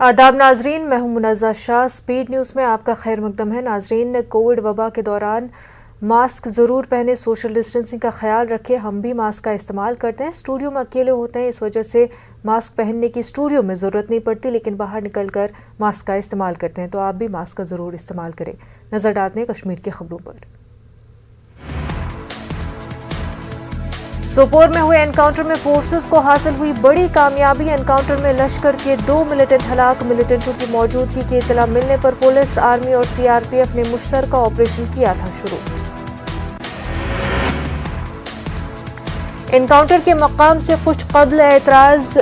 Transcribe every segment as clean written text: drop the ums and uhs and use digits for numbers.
آداب ناظرین، میں ہوں منزہ شاہ۔ سپیڈ نیوز میں آپ کا خیر مقدم ہے۔ ناظرین، کووڈ وبا کے دوران ماسک ضرور پہنے، سوشل ڈسٹینسنگ کا خیال رکھیں۔ ہم بھی ماسک کا استعمال کرتے ہیں، اسٹوڈیو میں اکیلے ہوتے ہیں، اس وجہ سے ماسک پہننے کی اسٹوڈیو میں ضرورت نہیں پڑتی، لیکن باہر نکل کر ماسک کا استعمال کرتے ہیں، تو آپ بھی ماسک کا ضرور استعمال کریں۔ نظر ڈالتے ہیں کشمیر کی خبروں پر۔ سوپور میں ہوئے انکاؤنٹر میں فورسز کو حاصل ہوئی بڑی کامیابی۔ انکاؤنٹر میں لشکر کے 2 ملیٹنٹ ہلاک۔ ملیٹنٹوں کی موجودگی کی اطلاع ملنے پر پولیس، آرمی اور CRPF نے مشترکہ آپریشن کیا تھا شروع۔ انکاؤنٹر کے مقام سے کچھ قبل اعتراض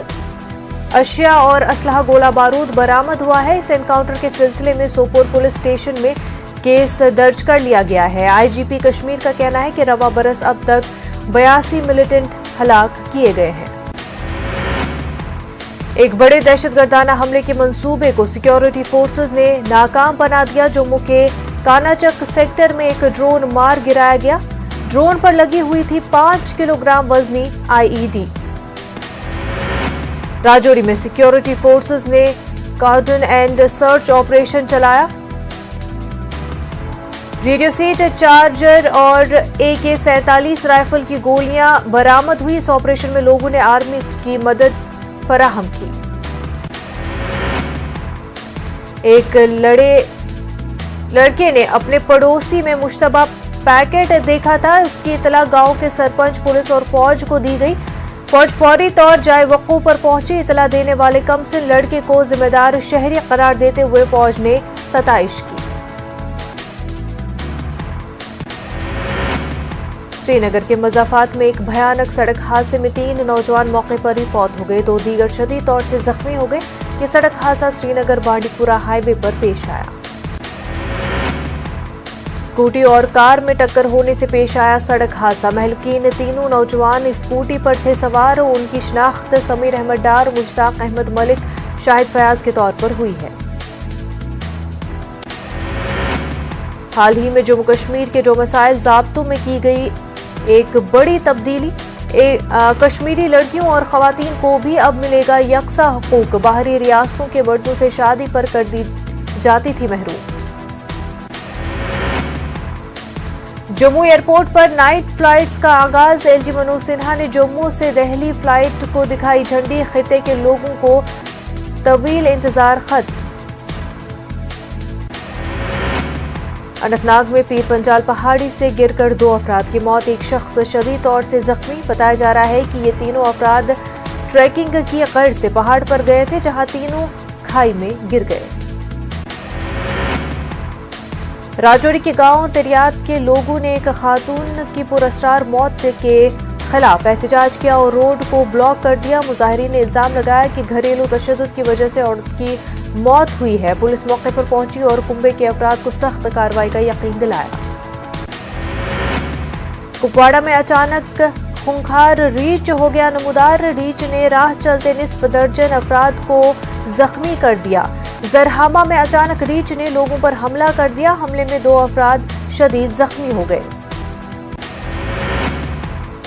اشیاء اور اسلحہ گولہ بارود برآمد ہوا ہے۔ اس انکاؤنٹر کے سلسلے میں سوپور پولیس اسٹیشن میں کیس درج کر لیا گیا ہے۔ IGP کشمیر کا کہنا ہے کہ رواں برس اب تک 82 ملیٹنٹ ہلاک کیے گئے ہیں۔ ایک بڑے دہشت گردانہ حملے کے منصوبے کو سیکیورٹی فورسز نے ناکام بنا دیا۔ جموں کے کاناچک سیکٹر میں ایک ڈرون مار گرایا گیا۔ ڈرون پر لگی ہوئی تھی 5 کلو گرام وزنی IED۔ راجوری میں سیکیورٹی فورسز نے کارڈن اینڈ سرچ آپریشن چلایا۔ ریڈیو سیٹ، چارجر اور AK-47 رائفل کی گولیاں برآمد ہوئی۔ اس آپریشن میں لوگوں نے آرمی کی مدد فراہم کی۔ ایک لڑکے نے اپنے پڑوسی میں مشتبہ پیکٹ دیکھا تھا، اس کی اطلاع گاؤں کے سرپنچ، پولیس اور فوج کو دی گئی۔ فوج فوری طور جائے وقوع پر پہنچی۔ اطلاع دینے والے کمسن لڑکے کو ذمہ دار شہری قرار دیتے ہوئے فوج نے ستائش کی۔ سری نگر کے مضافات میں ایک بھیانک سڑک حادثے میں 3 نوجوان موقع پر ہی فوت ہو گئے، 2 دیگر شدید طور سے زخمی ہو گئے۔ یہ سڑک حادثہ سری نگر بانڈی پورہ ہائی وے پر پیش آیا۔ اسکوٹی اور کار میں ٹکر ہونے سے پیش آیا سڑک حادثہ۔ مہلوکین تینوں نوجوان اسکوٹی پر تھے سوار، ان کی شناخت سمیر احمد ڈار، مشتاق احمد ملک، شاہد فیاض کے طور پر ہوئی ہے۔ حال ہی میں جموں کشمیر کے ڈومیسائل ضابطوں میں کی گئی ایک بڑی تبدیلی۔ کشمیری لڑکیوں اور خواتین کو بھی اب ملے گا یکساں حقوق۔ باہری ریاستوں کے مردوں سے شادی پر کر دی جاتی تھی محروم۔ جموں ایئرپورٹ پر نائٹ فلائٹس کا آغاز۔ LG منوج سنہا نے جموں سے دہلی فلائٹ کو دکھائی جھنڈی۔ خطے کے لوگوں کو طویل انتظار ختم۔ اننت ناگ میں پیر پنجال پہاڑی سے گر کر 2 افراد کی موت، ایک شخص شدید طور سے زخمی۔ بتایا جا رہا ہے کہ یہ تینوں افراد ٹریکنگ کی غرض سے پہاڑ پر گئے تھے، جہاں تینوں کھائی میں گر گئے۔ راجوری کے گاؤں تریات کے لوگوں نے ایک خاتون کی پراسرار موت کے خلاف احتجاج کیا اور روڈ کو بلاک کر دیا۔ مظاہرین نے الزام لگایا کہ گھریلو تشدد کی وجہ سے عورت کی موت ہوئی ہے۔ پولیس موقع پر پہنچی اور کنبے کے افراد کو سخت کارروائی کا یقین دلایا۔ کپواڑہ میں اچانک خونخوار ریچھ ہو گیا نمودار۔ ریچھ نے راہ چلتے نصف درجن افراد کو زخمی کر دیا۔ زرہامہ میں اچانک ریچھ نے لوگوں پر حملہ کر دیا۔ حملے میں 2 افراد شدید زخمی ہو گئے۔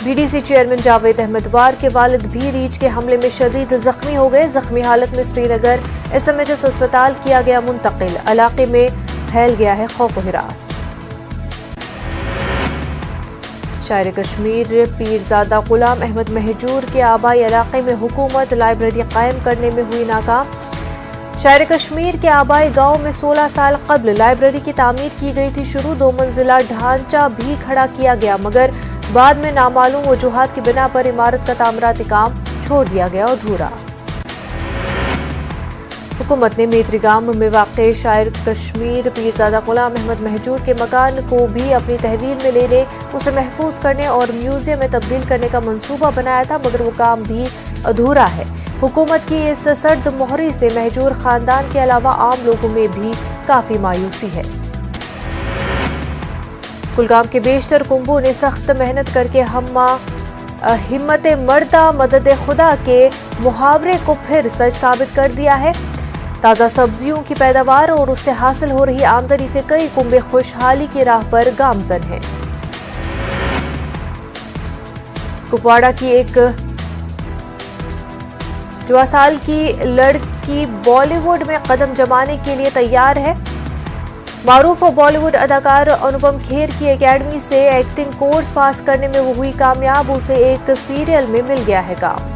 BDC چیئرمین جاوید احمد وار کے والد بھی ریچھ کے حملے میں شدید زخمی ہو گئے۔ زخمی حالت میں سری نگر SMHS اسپتال کیا گیا منتقل۔ علاقے میں پھیل گیا ہے خوف و ہراس۔ شاعر کشمیر پیرزادہ غلام احمد مہجور کے آبائی علاقے میں حکومت لائبریری قائم کرنے میں ہوئی ناکام۔ شاعر کشمیر کے آبائی گاؤں میں 16 سال قبل لائبریری کی تعمیر کی گئی تھی شروع۔ 2 منزلہ ڈھانچہ بھی کھڑا کیا گیا، مگر بعد میں نامعلوم وجوہات کی بنا پر عمارت کا تعمیراتی کام چھوڑ دیا گیا ادھورا۔ حکومت نے میتری گام میں واقع شاعر کشمیر پیرزادہ غلام احمد مہجور کے مکان کو بھی اپنی تحویل میں لینے، اسے محفوظ کرنے اور میوزیم میں تبدیل کرنے کا منصوبہ بنایا تھا، مگر وہ کام بھی ادھورا ہے۔ حکومت کی اس سرد مہری سے مہجور خاندان کے علاوہ عام لوگوں میں بھی کافی مایوسی ہے۔ کلگام کے بیشتر کنبوں نے سخت محنت کر کے ہمت مردہ مدد خدا کے محاورے کو پھر سچ ثابت کر دیا ہے۔ تازہ سبزیوں کی پیداوار اور اس سے حاصل ہو رہی آمدنی سے کئی کنبے خوشحالی کی راہ پر گامزن ہیں۔ کپواڑہ کی ایک 14 سال کی لڑکی بالی ووڈ میں قدم جمانے کے لیے تیار ہے۔ معروف بالی ووڈ اداکار انوپم کھیر کی اکیڈمی سے ایکٹنگ کورس پاس کرنے میں وہ ہوئی کامیاب، اسے ایک سیریل میں مل گیا ہے کام۔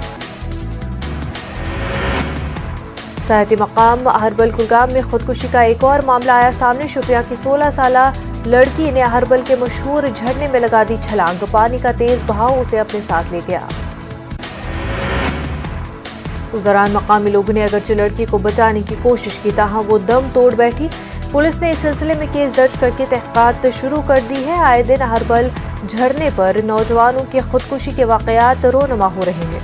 سیاحتی مقام اہربل کلگام میں خودکشی کا ایک اور معاملہ آیا سامنے۔ شوپیاں کی 16 سالہ لڑکی نے اہربل کے مشہور جھرنے میں لگا دی چھلانگ، پانی کا تیز بہاؤ اسے اپنے ساتھ لے گیا۔ اس دوران مقامی لوگوں نے اگرچہ لڑکی کو بچانے کی کوشش کی، تاہم وہ دم توڑ بیٹھی۔ پولیس نے اس سلسلے میں کیس درج کر کے تحقیقات شروع کر دی ہے۔ آئے دن اہربل جھرنے پر نوجوانوں کے خودکشی کے واقعات رونما ہو رہے ہیں۔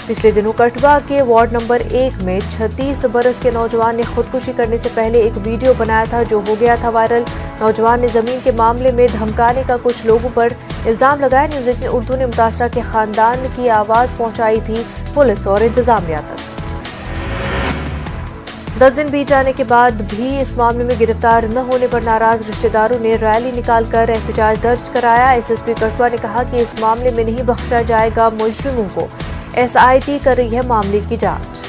پچھلے دنوں کٹھوا کے وارڈ نمبر 1 میں 36 برس کے نوجوان نے خودکشی کرنے سے پہلے ایک ویڈیو بنایا تھا جو ہو گیا تھا وائرل۔ نوجوان نے زمین کے معاملے میں دھمکانے کا کچھ لوگوں پر الزام لگایا۔ نیوز 18 اردو نے متاثرہ کے خاندان کی آواز پہنچائی تھی پولیس اور انتظامیہ تک۔ 10 دن بیت جانے کے بعد بھی اس معاملے میں گرفتار نہ ہونے پر ناراض رشتہ داروں نے ریلی نکال کر احتجاج درج کرایا۔ ایس ایس پی کٹھوا نے کہا کہ اس معاملے میں نہیں بخشا جائے گا مجرموں کو، SIT کر رہی ہے معاملے کی جانچ۔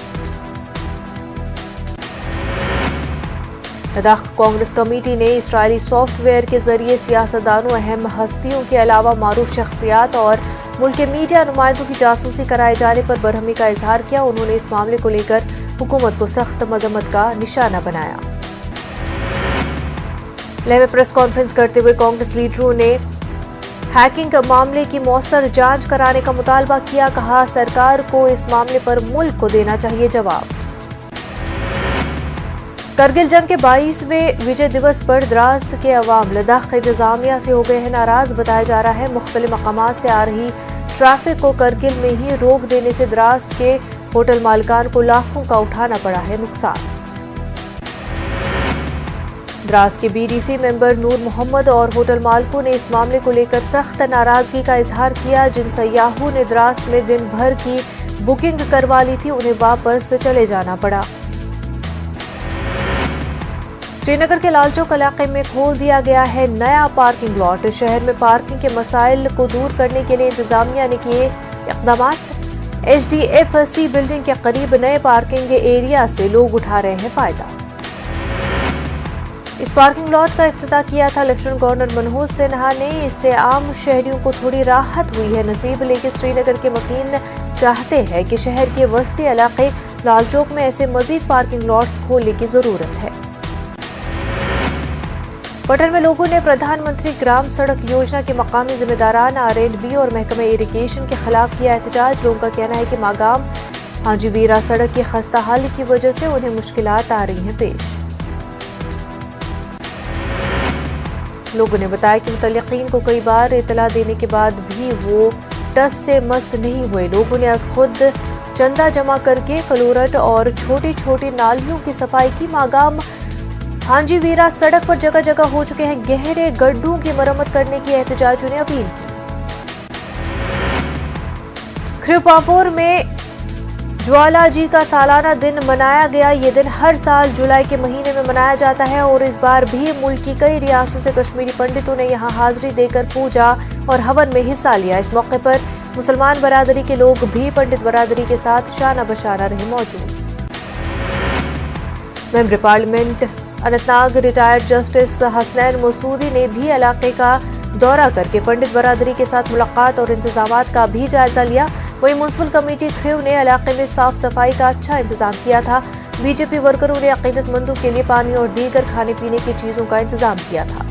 لداخ کانگریس کمیٹی نے اسرائیلی سافٹ ویئر کے ذریعے سیاستدانوں، اہم ہستیوں کے علاوہ معروف شخصیات اور ملک کے میڈیا نمائندوں کی جاسوسی کرائے جانے پر برہمی کا اظہار کیا۔ انہوں نے اس معاملے کو لے کر حکومت کو سخت مذمت کا نشانہ بنایا۔ لیہ میں پریس کانفرنس کرتے ہوئے کانگریس لیڈروں نے ہیکنگ معاملے کی مؤثر جانچ کرانے کا مطالبہ کیا، کہا سرکار کو اس معاملے پر ملک کو دینا چاہیے جواب۔ کرگل جنگ کے 22ویں وجے دیوس پر دراس کے عوام لداخ انتظامیہ سے ہو گئے ہیں ناراض۔ بتایا جا رہا ہے مختلف مقامات سے آ رہی ٹریفک کو کرگل میں ہی روک دینے سے دراس کے ہوٹل مالکان کو لاکھوں کا اٹھانا پڑا ہے نقصان۔ دراس کے BDC ممبر نور محمد اور ہوٹل مالکوں نے اس معاملے کو لے کر سخت ناراضگی کا اظہار کیا۔ جن سیاحوں نے دراس میں دن بھر کی بکنگ کروا لی تھی انہیں واپس چلے جانا پڑا۔ سری نگر کے لال چوک علاقے میں کھول دیا گیا ہے نیا پارکنگ لاٹ۔ شہر میں پارکنگ کے مسائل کو دور کرنے کے لیے انتظامیہ نے کیے اقدامات۔ HDFC بلڈنگ کے قریب نئے پارکنگ ایریا سے لوگ اٹھا رہے ہیں فائدہ۔ اس پارکنگ لاٹ کا افتتاح کیا تھا لیفٹیننٹ گورنر منہوج سنہا نے۔ اس سے عام شہریوں کو تھوڑی راحت ہوئی ہے نصیب، لیکن سری نگر کے مکین چاہتے ہیں کہ شہر کے وسطی علاقے لال چوک میں ایسے مزید پارکنگ لاٹس کھولنے کی ضرورت ہے۔ پٹن میں لوگوں نے پردھان منتری گرام سڑک یوجنا کے مقامی ذمہ داران R&B اور محکمہ اریگیشن کے خلاف کیا احتجاج۔ لوگوں کا کہنا ہے کہ ماگام حاجی ویرا سڑک کی خستہ حال کی وجہ سے انہیں مشکلات آ رہی ہیں پیش۔ لوگوں نے بتایا کہ متعلقین کو کئی بار اطلاع دینے کے بعد بھی وہ ٹس سے مس نہیں ہوئے۔ لوگوں نے از خود چندہ جمع کر کے کلورٹ اور چھوٹی چھوٹی نالیوں کی صفائی کی۔ ماگام ہانجی ویرا سڑک پر جگہ جگہ ہو چکے ہیں گہرے گڈھوں کی مرمت کرنے کی احتجاجیوں نے اپیل کی۔ کھریو پامپور میں جوالا جی کا سالانہ دن منایا گیا۔ یہ دن ہر سال جولائی کے مہینے میں منایا جاتا ہے اور اس بار بھی ملک کی کئی ریاستوں سے کشمیری پنڈتوں نے یہاں حاضری دے کر پوجا اور ہون میں حصہ لیا۔ اس موقع پر مسلمان برادری کے لوگ بھی پنڈت برادری کے ساتھ شانہ بشانہ رہے موجود۔ Member parliament Anant Nag retired justice Hasnain Masoodi نے بھی علاقے کا دورہ کر کے پنڈت برادری کے ساتھ ملاقات اور انتظامات کا بھی جائزہ لیا۔ وہیں میونسپل کمیٹی کھریو نے علاقے میں صاف صفائی کا اچھا انتظام کیا تھا۔ BJP ورکروں نے عقیدت مندوں کے لیے پانی اور دیگر کھانے پینے کی چیزوں کا انتظام کیا تھا۔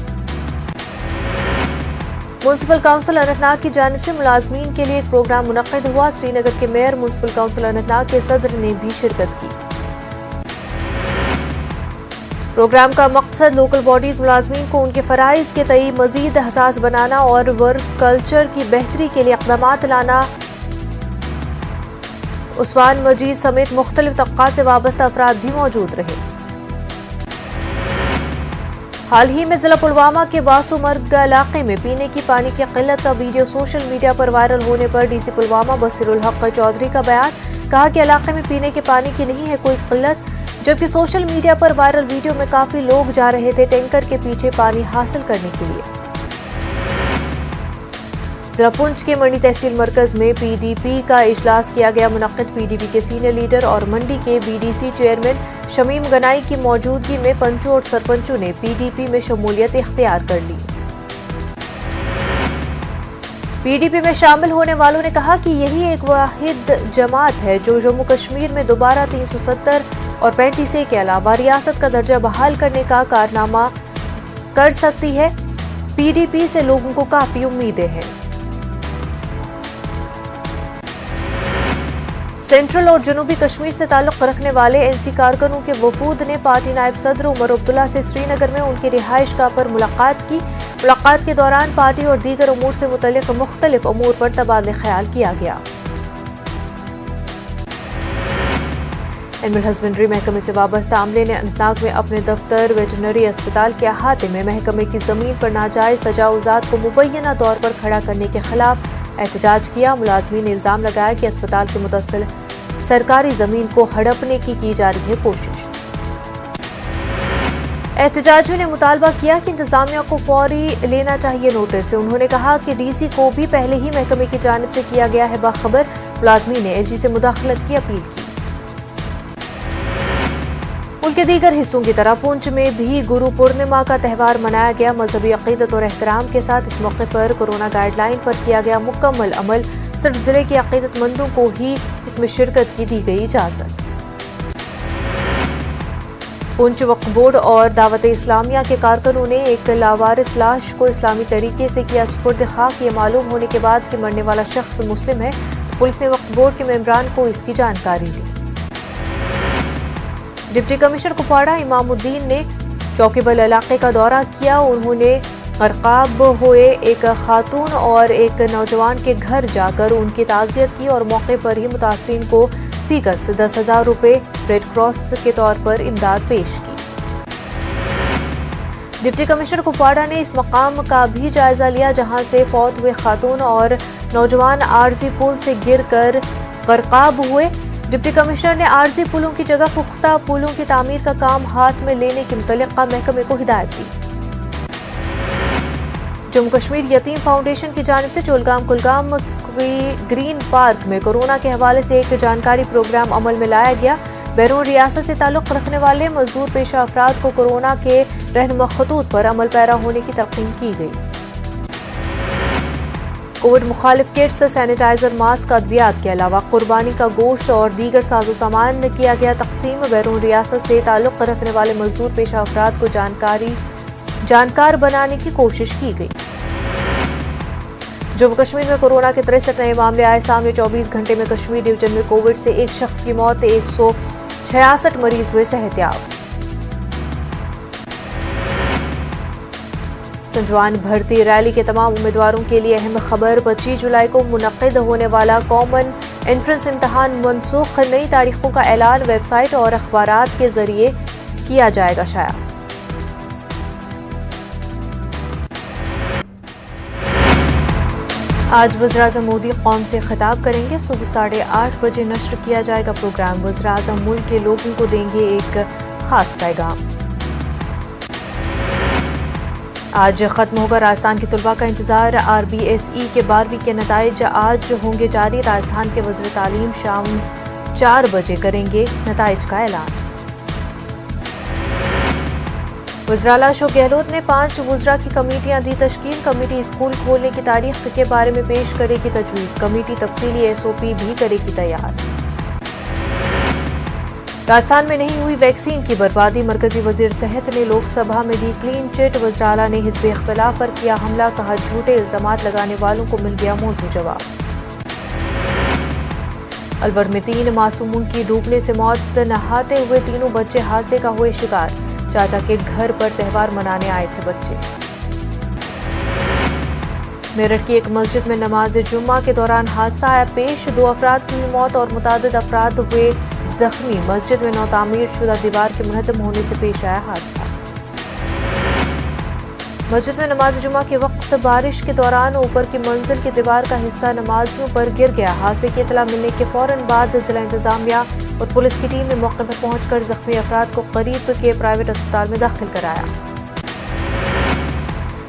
میونسپل کونسل اننت ناگ کی جانب سے ملازمین کے لیے ایک پروگرام منعقد ہوا۔ سری نگر کے mayor municipal council Anant Nag کے صدر نے بھی شرکت کی۔ پروگرام کا مقصد لوکل باڈیز ملازمین کو ان کے فرائض کے تئیں مزید حساس بنانا اور ورک کلچر کی بہتری کے لیے اقدامات لانا۔ عثمان مجید سمیت مختلف طبقات سے وابستہ افراد بھی موجود رہے۔ حال ہی میں ضلع پلوامہ کے واسو مرگ علاقے میں پینے کی پانی کی قلت کا ویڈیو سوشل میڈیا پر وائرل ہونے پر DC پلوامہ بصیر الحق چودھری کا بیان، کہا کہ علاقے میں پینے کے پانی کی نہیں ہے کوئی قلت، جبکہ سوشل میڈیا پر وائرل ویڈیو میں کافی لوگ جا رہے تھے ٹینکر کے پیچھے پانی حاصل کرنے کے لیے۔ ضلع پونچھ کے منڈی تحصیل مرکز میں پی ڈی پی کا اجلاس کیا گیا منعقد۔ پی ڈی پی کے سینئر لیڈر اور منڈی کے B D C chairman Shamim Ganai کی موجودگی میں پنچوں اور سرپنچوں نے پی ڈی پی میں شمولیت اختیار کر لی۔ پی ڈی پی میں شامل ہونے والوں نے کہا کہ یہی ایک واحد جماعت ہے جو جموں کشمیر میں دوبارہ 370 اور 35A کے علاوہ ریاست کا درجہ بحال کرنے کا کارنامہ کر سکتی ہے۔ پی ڈی پی سے لوگوں کو کافی امیدیں ہیں۔ سینٹرل اور جنوبی کشمیر سے تعلق رکھنے والے این سی کارکنوں کے وفود نے پارٹی نائب صدر عمر عبداللہ سے سری نگر میں ان کی رہائش گاہ پر ملاقات کی۔ ملاقات کے دوران پارٹی اور دیگر امور سے متعلق مختلف امور پر تبادلہ خیال کیا گیا۔ اینیمل ہسبنڈری محکمے سے وابستہ عملے نے اننت ناگ میں اپنے دفتر ویٹرنری اسپتال کے احاطے میں محکمے کی زمین پر ناجائز تجاوزات کو مبینہ طور پر کھڑا کرنے کے خلاف احتجاج کیا۔ ملازمین نے الزام لگایا کہ اسپتال کے متصل سرکاری زمین کو ہڑپنے کی جا رہی ہے کوشش۔ احتجاجیوں نے مطالبہ کیا کہ انتظامیہ کو فوری لینا چاہیے نوٹس۔ انہوں نے کہا کہ ڈی سی کو بھی پہلے ہی محکمے کی جانب سے کیا گیا ہے باخبر۔ ملازمین نے ایل جی سے مداخلت کی اپیل کی۔ ملک کے دیگر حصوں کی طرح پونچھ میں بھی گرو پورنیما کا تہوار منایا گیا۔ مذہبی عقیدت اور احترام کے ساتھ اس موقع پر کورونا گائیڈ لائن پر کیا گیا مکمل عمل۔ صرف ضلع کے عقیدت مندوں کو ہی اس میں شرکت کی دی گئی اجازت۔ پونچھ وقف بورڈ اور دعوت اسلامیہ کے کارکنوں نے ایک لاوارث لاش کو اسلامی طریقے سے کیا سپرد خاک۔ یہ معلوم ہونے کے بعد کہ مرنے والا شخص مسلم ہے، پولیس نے وقف بورڈ کے ممبران کو اس کی جانکاری دی۔ ڈپٹی کمشنر کپواڑہ امام الدین نے چوکی بل علاقے کا دورہ کیا۔ انہوں نے غرقاب ہوئے ایک خاتون اور ایک نوجوان کے گھر جا کر ان کی تعزیت کی اور موقع پر ہی متاثرین کو فی کس 10,000 روپے ریڈ کراس کے طور پر امداد پیش کی۔ ڈپٹی کمشنر کپواڑہ نے اس مقام کا بھی جائزہ لیا جہاں سے فوت ہوئے خاتون اور نوجوان عارضی پل سے گر کر غرقاب ہوئے۔ ڈپٹی کمشنر نے عارضی پلوں کی جگہ پختہ پلوں کی تعمیر کا کام ہاتھ میں لینے کی متعلقہ محکمے کو ہدایت دی۔ جموں کشمیر یتیم فاؤنڈیشن کی جانب سے چولگام کلگام گرین پارک میں کورونا کے حوالے سے ایک جانکاری پروگرام عمل میں لایا گیا۔ بیرون ریاست سے تعلق رکھنے والے مزدور پیشہ افراد کو کورونا کے رہنما خطوط پر عمل پیرا ہونے کی تلقین کی گئی۔ کووڈ مخالف کٹس، سینیٹائزر، ماسک، ادویات کے علاوہ قربانی کا گوشت اور دیگر ساز و سامان کیا گیا تقسیم۔ بیرون ریاست سے تعلق رکھنے والے مزدور پیشہ افراد کو جانکار بنانے کی کوشش کی گئی۔ جموں کشمیر میں کورونا کے 63 نئے معاملے آئے سامنے۔ 24 گھنٹے میں کشمیر ڈویژن میں کووڈ سے ایک شخص کی موت، 166 مریض ہوئے صحتیاب۔ سنجوان بھرتی ریلی کے تمام امیدواروں کے لیے اہم خبر۔ 25 جولائی کو منعقد ہونے والا کامن انٹرنس امتحان منسوخ۔ نئی تاریخوں کا اعلان ویب سائٹ اور اخبارات کے ذریعے کیا جائے گا شائع۔ آج وزیراعظم مودی قوم سے خطاب کریں گے۔ صبح 8:30 بجے نشر کیا جائے گا پروگرام۔ وزیراعظم ملک کے لوگوں کو دیں گے ایک خاص پیغام۔ آج ختم ہوگا راجستھان کے طلباء کا انتظار۔ RBSE کے 12ویں کے نتائج آج ہوں گے جاری۔ راجستھان کے وزیر تعلیم شام 4 بجے کریں گے نتائج کا اعلان۔ وزیر اعلیٰ اشوک گہلوت نے 5 وزراء کی کمیٹیاں دی تشکیل۔ کمیٹی اسکول کھولنے کی تاریخ کے بارے میں پیش کرے گی تجویز۔ کمیٹی تفصیلی SOP بھی کرے گی تیار۔ راجستھان میں نہیں ہوئی ویکسین کی بربادی۔ مرکزی وزیر صحت نے لوک سبھا میں دی کلین چٹ۔ وزیر اعلیٰ نے حزب اختلاف پر کیا حملہ، کہا جھوٹے الزامات لگانے والوں کو مل گیا موزوں جواب۔ الور میں 3 معصوموں کی ڈوبنے سے موت، نہاتے ہوئے تینوں بچے حادثے کا ہوئے شکار۔ چاچا کے گھر پر تہوار منانے آئے تھے بچے۔ میرٹھ کی ایک مسجد میں نماز جمعہ کے دوران حادثہ آیا پیش، 2 افراد کی ہوئی موت اور متعدد افراد ہوئے زخمی۔ مسجد میں نوتعمیر شدہ دیوار کے منہدم ہونے سے پیش آیا حادثہ۔ مسجد میں نماز جمعہ کے وقت بارش کے دوران اوپر کی منزل کی دیوار کا حصہ نمازیوں پر گر گیا۔ حادثے کی اطلاع ملنے کے فوراً بعد ضلع انتظامیہ اور پولیس کی ٹیم نے موقع پر پہنچ کر زخمی افراد کو قریب کے پرائیویٹ اسپتال میں داخل کرایا۔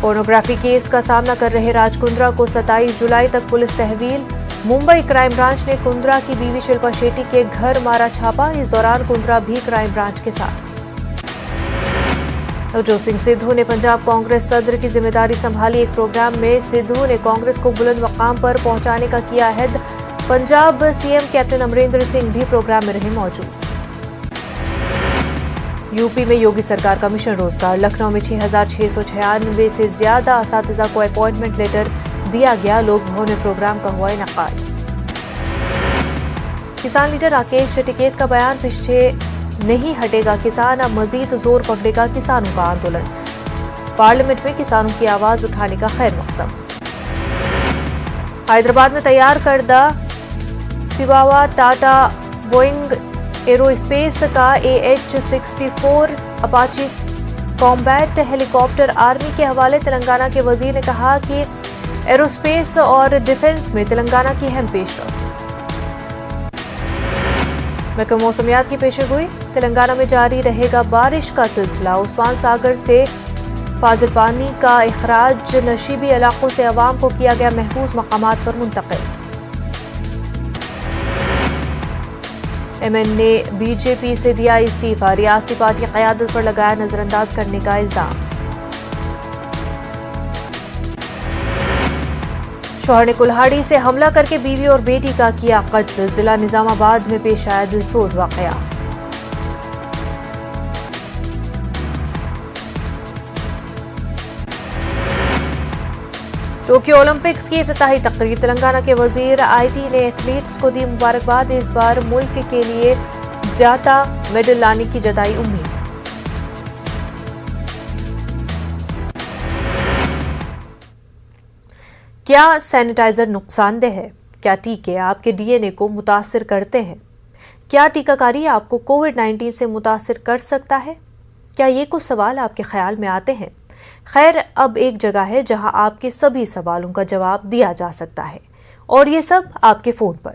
پورنوگرافی کیس کا سامنا کر رہے راج کندرا کو 27 جولائی تک پولیس تحویل۔ ممبئی کرائم برانچ نے کندرا کی بیوی شلپا شیٹی کے گھر مارا چھاپا۔ اس دوران کندرا بھی کرائم برانچ کے ساتھ۔ نوجوت سنگھ سدھو نے پنجاب کانگریس صدر کی ذمہ داری سنبھالی۔ ایک پروگرام میں سدھو نے کانگریس کو بلند مقام پر پہنچانے کا کیا عہد۔ Punjab C M captain Amarinder Singh بھی پروگرام میں رہے موجود۔ یوپی میں یوگی سرکار کا مشن روزگار۔ لکھنؤ میں 6,696 سے زیادہ اساتذہ کو اپائنٹمنٹ لیٹر دیا گیا۔ لوک بھون میں پروگرام کا ہوا انعقاد۔ کسان لیڈر راکیش ٹکیت کا بیان، پیچھے نہیں ہٹے گا کسان، اب مزید زور پکڑے گا کسانوں کا آندولن۔ پارلیمنٹ میں کسانوں کی آواز اٹھانے کا خیر مقدم۔ حیدرآباد میں تیار کردہ سیواوا ٹاٹا بوئنگ ایرو اسپیس کا AH-64 اپاچی کامبیٹ ہیلی کاپٹر آرمی کے حوالے۔ تلنگانہ کے وزیر نے کہا کہ ایروسپیس اور ڈیفنس میں تلنگانہ کی اہم پیش رفت۔ محکمہ موسمیات کی پیشن گوئی، تلنگانہ میں جاری رہے گا بارش کا سلسلہ۔ عثمان ساگر سے فاضل پانی کا اخراج، نشیبی علاقوں سے عوام کو کیا گیا محفوظ مقامات پر منتقل۔ MN نے بی جے پی سے دیا استعفیٰ، ریاستی پارٹی قیادت پر لگایا نظر انداز کرنے کا الزام۔ شوہر نے کلہاڑی سے حملہ کر کے بیوی اور بیٹی کا کیا قتل، ضلع نظام آباد میں پیش آیا دلسوز واقعہ۔ ٹوکیو اولمپکس کی افتتاحی تقریب، تلنگانہ کے وزیر IT نے ایتھلیٹس کو دی مبارکباد۔ اس بار ملک کے لیے زیادہ میڈل لانے کی جتائی امید۔ کیا سینیٹائزر نقصان دہ ہے؟ کیا ٹیکے آپ کے DNA کو متاثر کرتے ہیں؟ کیا ٹیکہ کاری آپ کو کووڈ-19 سے متاثر کر سکتا ہے؟ کیا یہ کچھ سوال آپ کے خیال میں آتے ہیں؟ خیر، اب ایک جگہ ہے جہاں آپ کے سبھی سوالوں کا جواب دیا جا سکتا ہے، اور یہ سب آپ کے فون پر۔